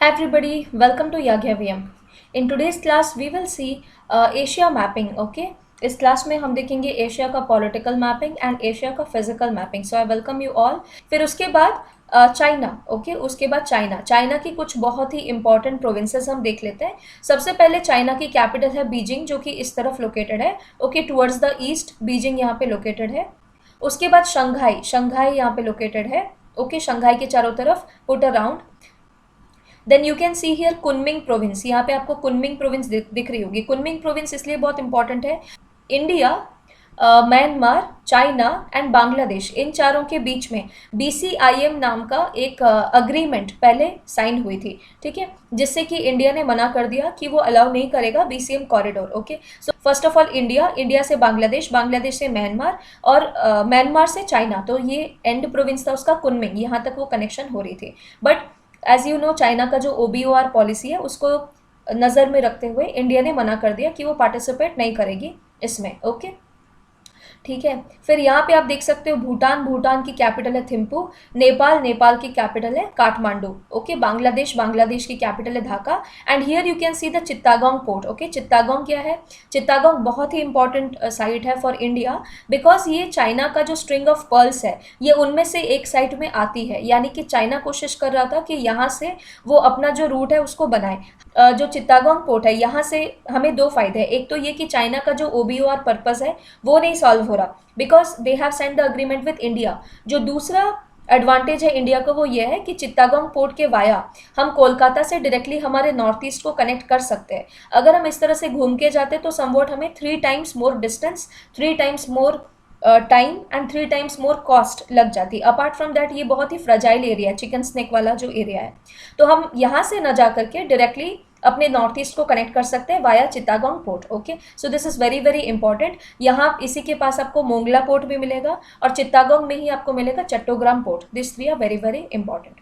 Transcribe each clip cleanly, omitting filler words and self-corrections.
Hi everybody, welcome to Yagya VM. In today's class we will see Asia mapping. Okay, इस class में हम देखेंगे Asia का political mapping and Asia का physical mapping. So I welcome you all. फिर उसके बाद China. Okay, उसके बाद चाइना की कुछ बहुत ही इंपॉर्टेंट प्रोविंसेस हम देख लेते हैं. सबसे पहले चाइना की कैपिटल है बीजिंग, जो कि इस तरफ लोकेटेड है. Okay, towards the east Beijing यहाँ पे लोकेटेड है. उसके बाद शंघाई यहाँ पे लोकेटेड है. ओके, शंघाई के चारों तरफ put around. Then you can see here Kunming province. यहाँ पे आपको कुनमिंग प्रोविंस दिख रही होगी. कुनमिंग प्रोविंस इसलिए बहुत इंपॉर्टेंट है. India, Myanmar, China and Bangladesh, इन चारों के बीच में BCIM नाम का एक अग्रीमेंट पहले साइन हुई थी. ठीक है, जिससे कि इंडिया ने मना कर दिया कि वो अलाउ नहीं करेगा BCM corridor. Okay, so first of all India से बांग्लादेश से म्यांमार और म्यांमार से चाइना. तो ये एंड प्रोविंस था उसका कुनमिंग, यहाँ तक वो कनेक्शन हो रही थी. But as you know, China का जो OBOR पॉलिसी है उसको नज़र में रखते हुए इंडिया ने मना कर दिया कि वो पार्टिसिपेट नहीं करेगी इसमें. ओके, ठीक है. फिर यहाँ पे आप देख सकते हो भूटान की कैपिटल है थिम्पू. नेपाल की कैपिटल है काठमांडू. ओके, बांग्लादेश की कैपिटल है Dhaka. And here you can see the Chittagong port. Okay, Chittagong क्या है? चित्तागोंग बहुत ही इंपॉर्टेंट साइट है फॉर इंडिया, बिकॉज ये चाइना का जो स्ट्रिंग ऑफ पर्ल्स है ये उनमें से एक साइट में आती है. यानी कि चाइना कोशिश कर रहा था कि यहाँ से वो अपना जो रूट है उसको बनाए. जो चित्तागोंग पोर्ट है, यहाँ से हमें दो फायदे हैं. एक तो ये कि चाइना का जो OBOR पर्पस है वो नहीं सॉल्व हो रहा, because they have signed the agreement with India. जो दूसरा एडवांटेज है इंडिया को वो ये है कि चित्तागोंग पोर्ट के वाया हम कोलकाता से डायरेक्टली हमारे नॉर्थ ईस्ट को कनेक्ट कर सकते हैं. अगर हम इस तरह से घूम के जाते तो समवॉट हमें 3 times more distance, 3 times more time and 3 times more cost लग जाती. अपार्ट फ्रॉम दैट ये बहुत ही फ्रजाइल एरिया है, चिकन स्नेक वाला जो एरिया है. तो हम यहाँ से न जा करके डायरेक्टली अपने नॉर्थ ईस्ट को कनेक्ट कर सकते हैं via Chittagong port. Okay, so this is very very important. यहाँ इसी के पास आपको मोंगला पोर्ट भी मिलेगा और चित्तागोंग में ही आपको मिलेगा Chattogram port. This 3 are very very important.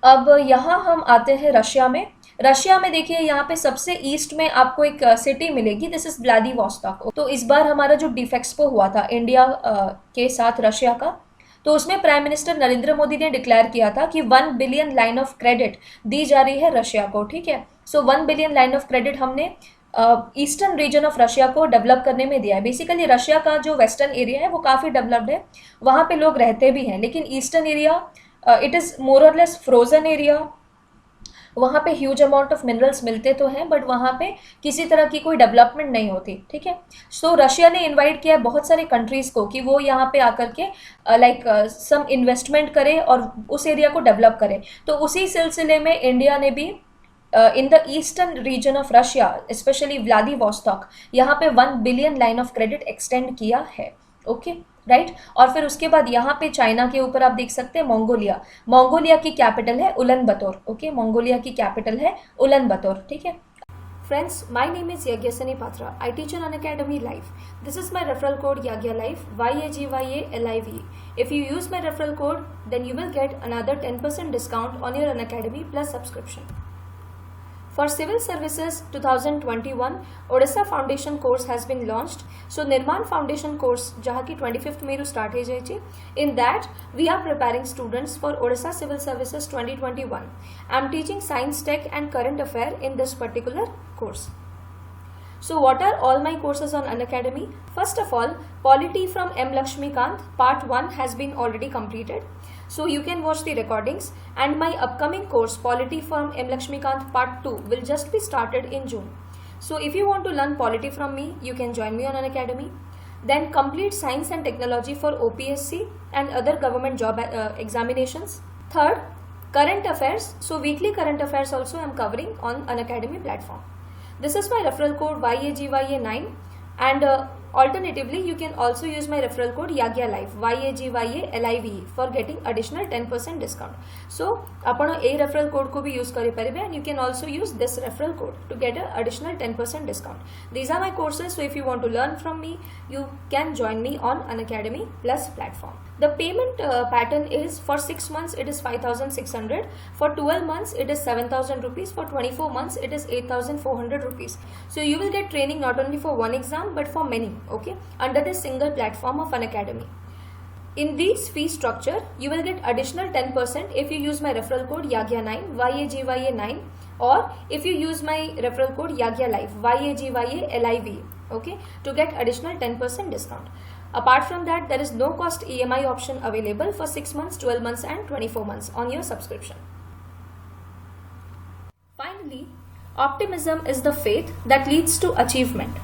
अब यहाँ हम आते हैं रशिया में देखिए यहाँ पे सबसे ईस्ट में आपको एक सिटी मिलेगी. This is Vladivostok. तो इस बार हमारा जो डिफेक्सपो हुआ था इंडिया के साथ रशिया का, तो उसमें प्राइम मिनिस्टर नरेंद्र मोदी ने डिक्लेयर किया था कि 1 बिलियन लाइन ऑफ क्रेडिट दी जा रही है रशिया को. ठीक है, सो 1 बिलियन लाइन ऑफ क्रेडिट हमने ईस्टर्न रीजन ऑफ रशिया को डेवलप करने में दिया है. बेसिकली रशिया का जो वेस्टर्न एरिया है वो काफ़ी डेवलप्ड है, वहाँ पे लोग रहते भी हैं. लेकिन eastern area it is more और लेस फ्रोजन एरिया. वहाँ पे ह्यूज अमाउंट ऑफ मिनरल्स मिलते तो हैं, बट वहाँ पे किसी तरह की कोई डेवलपमेंट नहीं होती. ठीक है, सो रशिया ने इनवाइट किया है बहुत सारे कंट्रीज़ को कि वो यहाँ पे आकर के लाइक सम इन्वेस्टमेंट करे और उस एरिया को डेवलप करे. तो उसी सिलसिले में इंडिया ने भी in the eastern region of Russia, specially Vladivostok, यहाँ पे 1 billion line of credit extend किया है. Okay, right. और फिर उसके बाद यहाँ पे चाइना के ऊपर आप देख सकते हैं मंगोलिया की कैपिटल है उलन बतौर. ओके, मंगोलिया की कैपिटल है उलन बतौर. ठीक है. Friends, my name is Yagyasani Patra. I teach on Unacademy Live. This is my referral code Yagya Live, YAGYALIVE. If you use my referral code, then you will get another 10% discount on your Unacademy Plus subscription. For Civil Services 2021, Odisha Foundation course has been launched. So Nirman Foundation course, जहाँ की 25th में start है जाएगी. In that, we are preparing students for Odisha Civil Services 2021. I am teaching Science, Tech and Current Affair in this particular course. So what are all my courses on Unacademy? First of all, Polity from M. Lakshmikant Part 1 has been already completed. So you can watch the recordings, and my upcoming course Polity from M. Lakshmikant Part 2 will just be started in June. So if you want to learn polity from me, you can join me on Unacademy. Then complete Science and Technology for OPSC and other government job examinations. Third, Current Affairs. So weekly current affairs also I am covering on Unacademy platform. This is my referral code YAGYA9, and alternatively you can also use my referral code Yagya Live, YAGYALIVE, for getting additional 10% discount. So आपण ए referral code को भी use करी परिबे, and you can also use this referral code to get an additional 10% discount. These are my courses, so if you want to learn from me, you can join me on Unacademy Plus platform. The payment pattern is for 6 months it is 5,600, for 12 months it is 7,000 rupees, for 24 months it is 8,400 rupees. So you will get training not only for one exam but for many, okay, under this single platform of Unacademy. In this fee structure, you will get additional 10% if you use my referral code YAGYA9, YAGYA9, or if you use my referral code YAGYALIVE, YAGYALIVE, okay, to get additional 10% discount. Apart from that, there is no cost EMI option available for 6 months, 12 months and 24 months on your subscription. Finally, optimism is the faith that leads to achievement.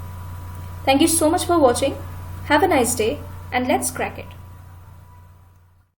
Thank you so much for watching. Have a nice day and let's crack it.